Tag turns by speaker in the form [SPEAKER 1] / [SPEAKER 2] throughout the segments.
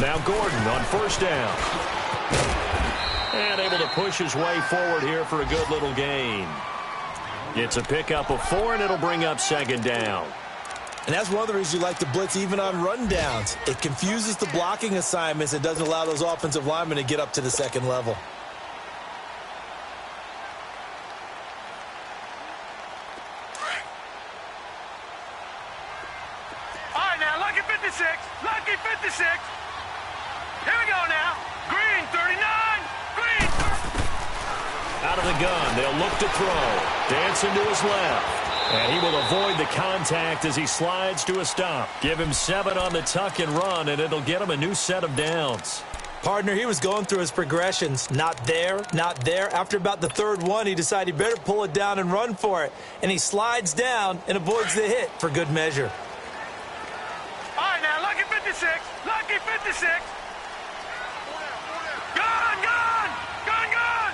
[SPEAKER 1] Now Gordon on first down. And able to push his way forward here for a good little gain. It's a pickup of 4, and it'll bring up second down.
[SPEAKER 2] And that's one of the reasons you like to blitz even on rundowns. It confuses the blocking assignments. It doesn't allow those offensive linemen to get up to the second level.
[SPEAKER 3] All right, now, lucky 56. Lucky 56. Here we go now. Green, 39. Green.
[SPEAKER 1] Out of the gun, they'll look to throw. Dancing to his left. And he will avoid the contact as he slides to a stop. Give him 7 on the tuck and run, and it'll get him a new set of downs.
[SPEAKER 2] Partner, he was going through his progressions. Not there, not there. After about the third one, he decided he better pull it down and run for it. And he slides down and avoids the hit for good measure.
[SPEAKER 3] All right, now, lucky 56. Lucky 56. Gun, gun. Gun, gun.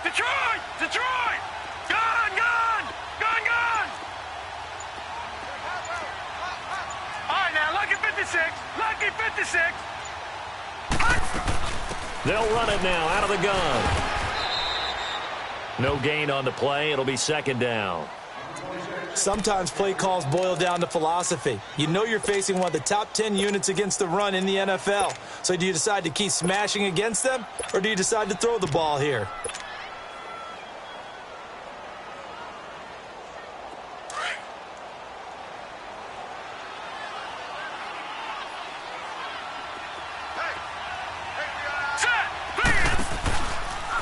[SPEAKER 3] Detroit! Detroit! Gun! Gun! Gun! Gun! All right, now, lucky 56. Lucky 56.
[SPEAKER 1] They'll run it now out of the gun. No gain on the play. It'll be second down.
[SPEAKER 2] Sometimes play calls boil down to philosophy. You know you're facing one of the top 10 units against the run in the NFL. So do you decide to keep smashing against them, or do you decide to throw the ball here?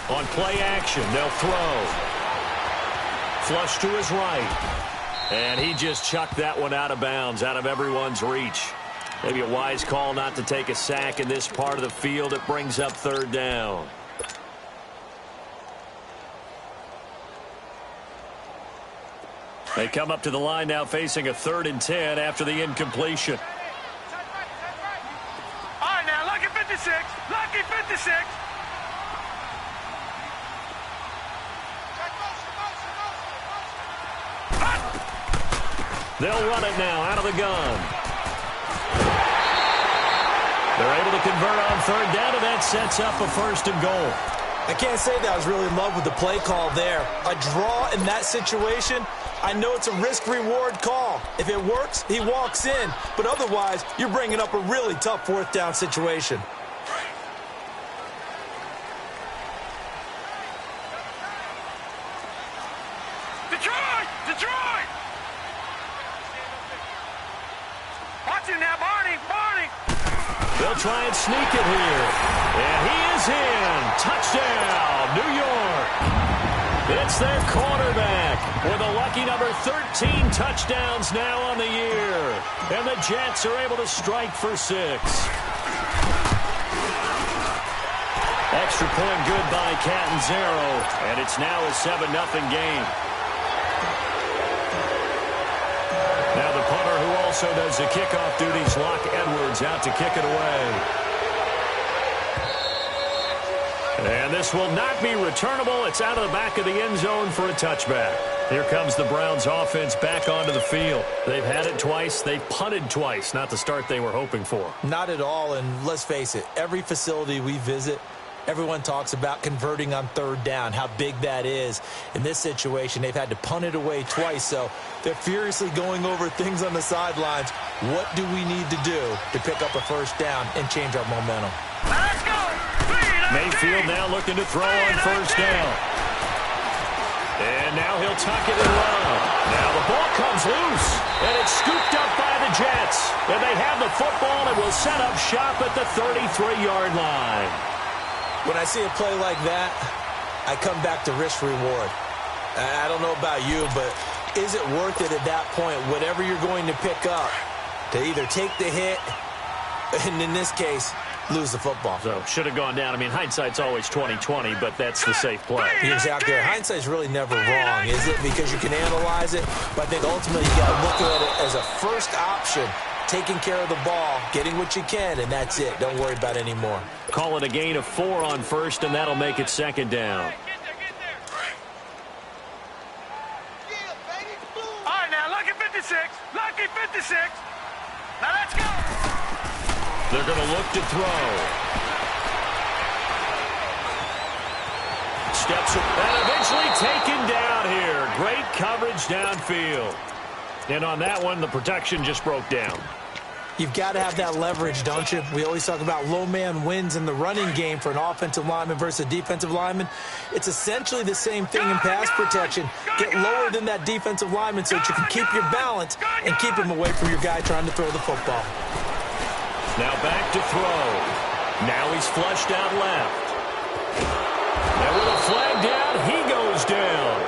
[SPEAKER 1] On play action, they'll throw. Flush to his right. And he just chucked that one out of bounds, out of everyone's reach. Maybe a wise call not to take a sack in this part of the field. It brings up third down. They come up to the line now facing a 3rd and 10 after the incompletion.
[SPEAKER 3] All right, now, lucky 56. Lucky 56.
[SPEAKER 1] They'll run it now out of the gun. They're able to convert on third down, and that sets up a 1st and goal.
[SPEAKER 2] I can't say that I was really in love with the play call there. A draw in that situation, I know it's a risk-reward call. If it works, he walks in. But otherwise, you're bringing up a really tough 4th down situation.
[SPEAKER 3] Detroit! Detroit! Watch him now, Barney! Barney!
[SPEAKER 1] They'll try and sneak it here. And he is in. Touchdown, New York. It's their quarterback with a lucky number 13 touchdowns now on the year. And the Jets are able to strike for 6. Extra point good by Catanzaro. And it's now a 7-0 game. Now the punter who also does the kickoff duties, Locke Edwards, out to kick it away. And this will not be returnable. It's out of the back of the end zone for a touchback. Here comes the Browns offense back onto the field. They've had it twice. They've punted twice. Not the start they were hoping for.
[SPEAKER 2] Not at all, and let's face it, every facility we visit, everyone talks about converting on third down, how big that is. In this situation, they've had to punt it away twice, so they're furiously going over things on the sidelines. What do we need to do to pick up a 1st down and change our momentum?
[SPEAKER 3] Let's go!
[SPEAKER 1] Mayfield now looking to throw on 1st down. And now he'll tuck it and run. Now the ball comes loose, and it's scooped up by the Jets. And they have the football and will set up shop at the 33-yard line.
[SPEAKER 2] When I see a play like that, I come back to risk-reward. I don't know about you, but is it worth it at that point, whatever you're going to pick up, to either take the hit, and in this case, lose the football?
[SPEAKER 1] So, should have gone down. I mean, hindsight's always 20/20, but that's the safe play.
[SPEAKER 2] You're exactly right. Hindsight's really never wrong, is it? Because you can analyze it, but I think ultimately you got to look at it as a first option, taking care of the ball, getting what you can, and that's it. Don't worry about any more.
[SPEAKER 1] Call it a gain of 4 on 1st, and that'll make it 2nd down.
[SPEAKER 3] All right, now, lucky 56. Lucky 56. Now let's go.
[SPEAKER 1] They're going to look to throw. Steps and eventually taken down here. Great coverage downfield. And on that one, the protection just broke down.
[SPEAKER 2] You've got to have that leverage, don't you? We always talk about low man wins in the running game for an offensive lineman versus a defensive lineman. It's essentially the same thing in pass protection. Get lower than that defensive lineman so that you can keep your balance and keep him away from your guy trying to throw the football.
[SPEAKER 1] Now back to throw. Now he's flushed out left. And with a flag down, he goes down.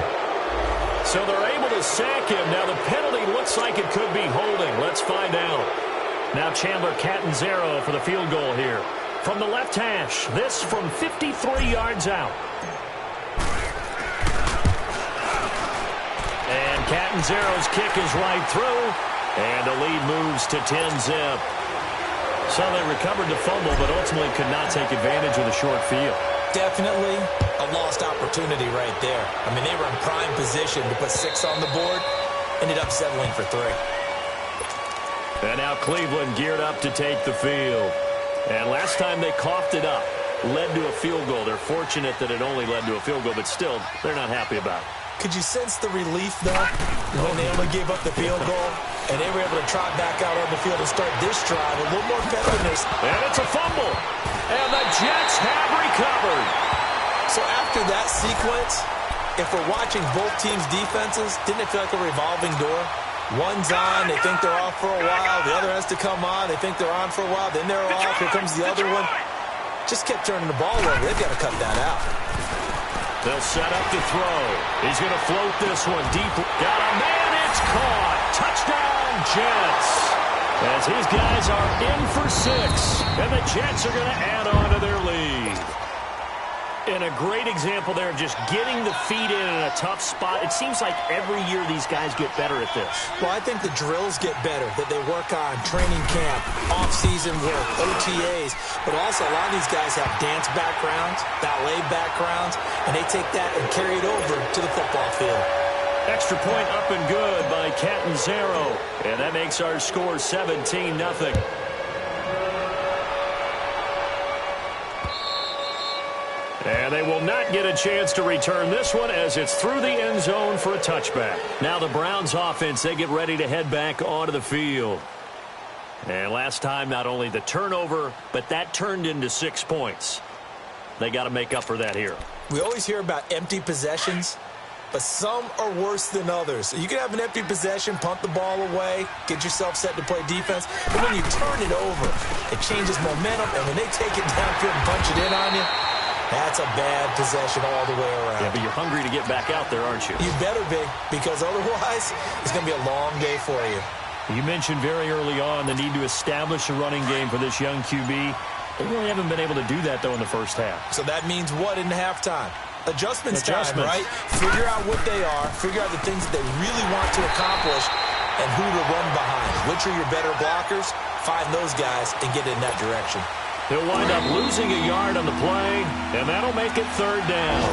[SPEAKER 1] So they're able to sack him. Now the penalty looks like it could be holding. Let's find out. Now Chandler Catanzaro for the field goal here. From the left hash, this from 53 yards out. And Catanzaro's kick is right through. And the lead moves to 10-zip. So they recovered the fumble, but ultimately could not take advantage of the short field.
[SPEAKER 2] Definitely a lost opportunity right there. I mean, they were in prime position to put 6 on the board. Ended up settling for 3.
[SPEAKER 1] And now Cleveland geared up to take the field. And last time they coughed it up, led to a field goal. They're fortunate that it only led to a field goal, but still, they're not happy about it.
[SPEAKER 2] Could you sense the relief, though, when they only gave up the field goal and they were able to trot back out on the field and start this drive? A little more featherness.
[SPEAKER 1] And it's a fumble. And the Jets have recovered.
[SPEAKER 2] So after that sequence, if we're watching both teams' defenses, didn't it feel like a revolving door? One's on, they think they're off for a while. The other has to come on, they think they're on for a while. Then they're off, here comes the other one. Just kept turning the ball over. They've got to cut that out.
[SPEAKER 1] They'll set up to throw. He's going to float this one deep. Got a man, it's caught. Touchdown, Jets. As these guys are in for 6. And the Jets are going to add on to their lead. And a great example there of just getting the feet in a tough spot. It seems like every year these guys get better at this.
[SPEAKER 2] Well, I think the drills get better that they work on training camp, off-season work, OTAs. But also a lot of these guys have dance backgrounds, ballet backgrounds, and they take that and carry it over to the football field.
[SPEAKER 1] Extra point up and good by Catanzaro. And that makes our score 17-0. And they will not get a chance to return this one as it's through the end zone for a touchback. Now the Browns offense, they get ready to head back onto the field. And last time, not only the turnover, but that turned into 6 points. They got to make up for that here.
[SPEAKER 2] We always hear about empty possessions, but some are worse than others. You can have an empty possession, punt the ball away, get yourself set to play defense. But when you turn it over, it changes momentum. And when they take it downfield and punch it in on you, that's a bad possession all the way around.
[SPEAKER 1] Yeah, but you're hungry to get back out there, aren't you?
[SPEAKER 2] You better be, because otherwise it's going to be a long day for you.
[SPEAKER 1] You mentioned very early on the need to establish a running game for this young QB. They really haven't been able to do that, though, in the first half.
[SPEAKER 2] So that means what in halftime? Adjustments time, right? Figure out what they are, figure out the things that they really want to accomplish, and who to run behind. Which are your better blockers? Find those guys and get in that direction.
[SPEAKER 1] He'll wind up losing a yard on the play, and that'll make it 3rd down.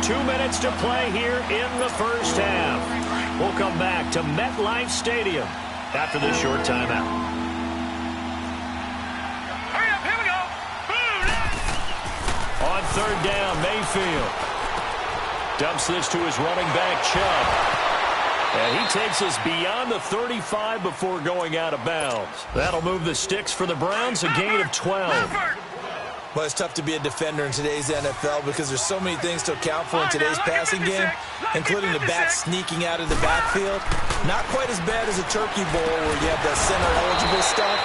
[SPEAKER 1] 2 minutes to play here in the first half. We'll come back to MetLife Stadium after this short timeout.
[SPEAKER 3] Hurry up, here we go. Boom.
[SPEAKER 1] On 3rd down, Mayfield dumps this to his running back, Chubb. And he takes us beyond the 35 before going out of bounds. That'll move the sticks for the Browns, a gain of 12.
[SPEAKER 2] Well, it's tough to be a defender in today's NFL because there's so many things to account for in today's passing game, including the back sneaking out of the backfield. Not quite as bad as a turkey bowl where you have the center-eligible stuff,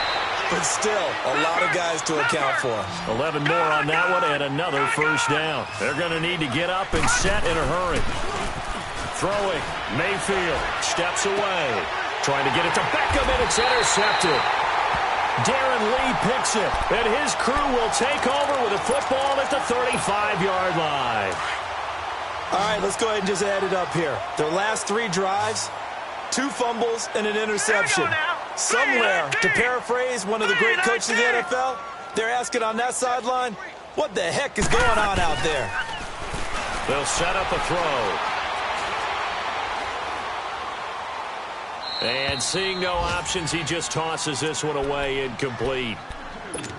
[SPEAKER 2] but still a lot of guys to account for.
[SPEAKER 1] 11 more on that one and another 1st down. They're going to need to get up and set in a hurry. Throwing, Mayfield steps away, trying to get it to Beckham, and it's intercepted. Darren Lee picks it, and his crew will take over with a football at the 35-yard line.
[SPEAKER 2] All right, let's go ahead and just add it up here. Their last 3 drives, 2 fumbles and an interception. Somewhere, to paraphrase one of the great coaches of the NFL, they're asking on that sideline, what the heck is going on out there? They'll
[SPEAKER 1] set up a throw. And seeing no options, he just tosses this one away incomplete.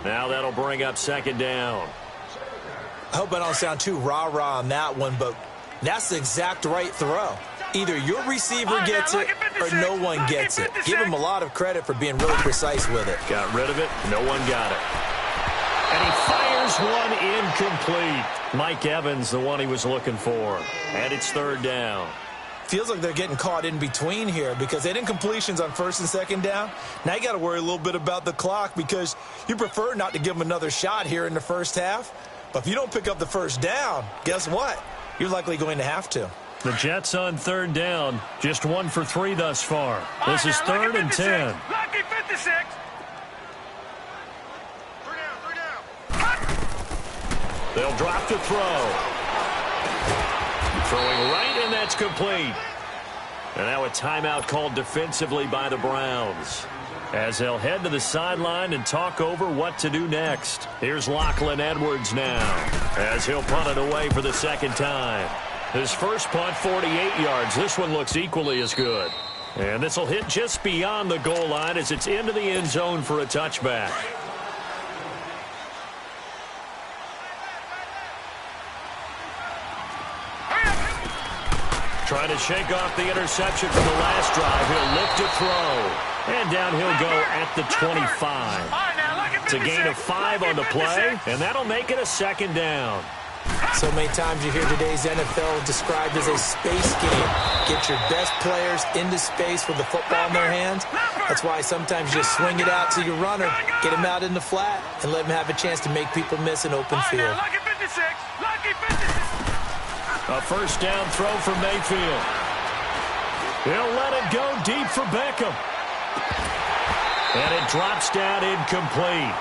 [SPEAKER 1] Now that'll bring up second down.
[SPEAKER 2] I hope I don't sound too rah-rah on that one, but that's the exact right throw. Either your receiver gets it or no one gets it. Give him a lot of credit for being really precise with it.
[SPEAKER 1] Got rid of it. No one got it. And he fires one incomplete. Mike Evans, the one he was looking for. And it's third down.
[SPEAKER 2] Feels like they're getting caught in between here because they had incompletions on first and second down. Now you got to worry a little bit about the clock because you prefer not to give them another shot here in the first half. But if you don't pick up the first down, guess what? You're likely going to have to.
[SPEAKER 1] The Jets on third down. Just 1 for 3 thus far. This is third and 10.
[SPEAKER 3] Lucky 56.
[SPEAKER 1] They'll drop the throw. Throwing right, and that's complete. And now a timeout called defensively by the Browns, as they'll head to the sideline and talk over what to do next. Here's Lachlan Edwards now, as he'll punt it away for the second time. His first punt, 48 yards. This one looks equally as good. And this will hit just beyond the goal line as it's into the end zone for a touchback. Trying to shake off the interception from the last drive. He'll look to throw. And down he'll go at the 25. It's a gain of 5 on the play, and that'll make it a second down.
[SPEAKER 2] So many times you hear today's NFL described as a space game. Get your best players into space with the football in their hands. That's why sometimes you just swing it out to your runner, get him out in the flat, and let him have a chance to make people miss an open field.
[SPEAKER 3] Lucky 56. Lucky 56.
[SPEAKER 1] A first down throw for Mayfield. He'll let it go deep for Beckham. And it drops down incomplete.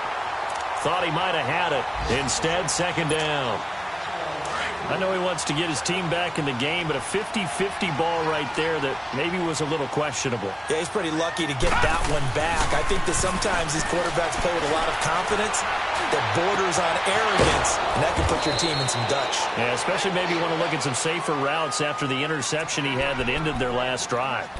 [SPEAKER 1] Thought he might have had it. Instead, second down. I know he wants to get his team back in the game, but a 50-50 ball right there that maybe was a little questionable.
[SPEAKER 2] Yeah, he's pretty lucky to get that one back. I think that sometimes these quarterbacks play with a lot of confidence that borders on arrogance, and that can put your team in some Dutch.
[SPEAKER 1] Yeah, especially maybe want to look at some safer routes after the interception he had that ended their last drive.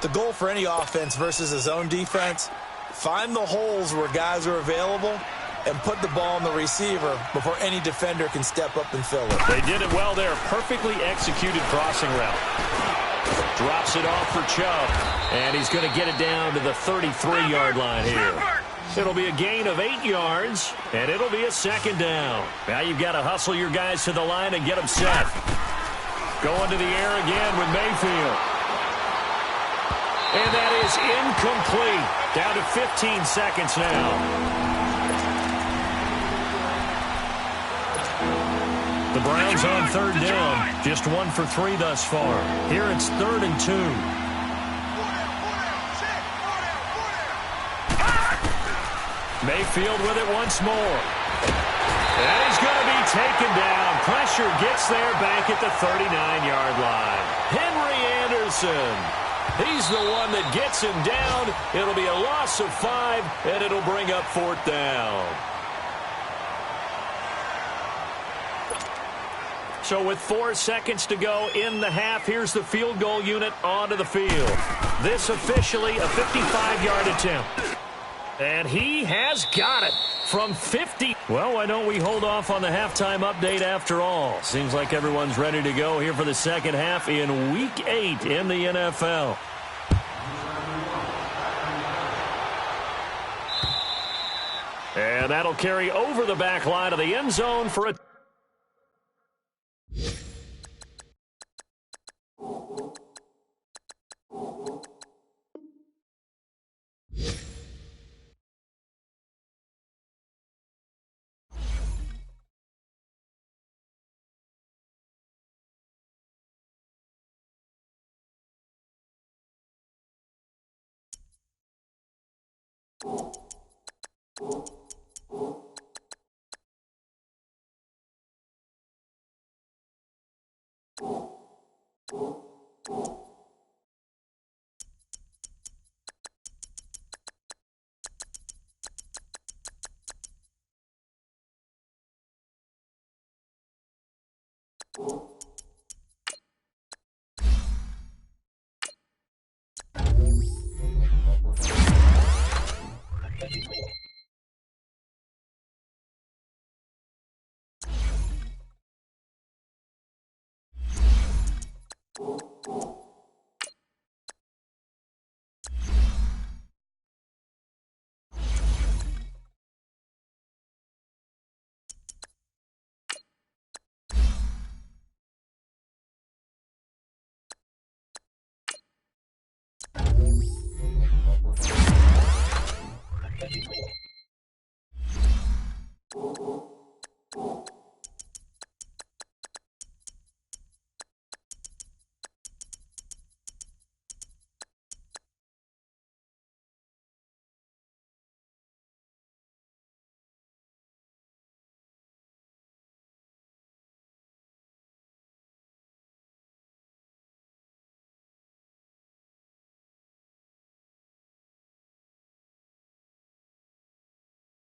[SPEAKER 2] The goal for any offense versus a zone defense, find the holes where guys are available and put the ball on the receiver before any defender can step up and fill it.
[SPEAKER 1] They did it well there. Perfectly executed crossing route. Drops it off for Chubb, and he's going to get it down to the 33-yard line here. It'll be a gain of 8 yards, and it'll be a second down. Now you've got to hustle your guys to the line and get them set. Going to the air again with Mayfield. And that is incomplete. Down to 15 seconds now. The Browns on third down. Just 1 for 3 thus far. Here it's third and 2. Mayfield with it once more. And he's going to be taken down. Pressure gets there back at the 39-yard line. Henry Anderson. He's the one that gets him down. It'll be a loss of 5, and it'll bring up fourth down. So with 4 seconds to go in the half, here's the field goal unit onto the field. This officially a 55-yard attempt. And he has got it from 50. Well, why don't we hold off on the halftime update after all? Seems like everyone's ready to go here for the second half in Week 8 in the NFL. And that'll carry over the back line of the end zone for a...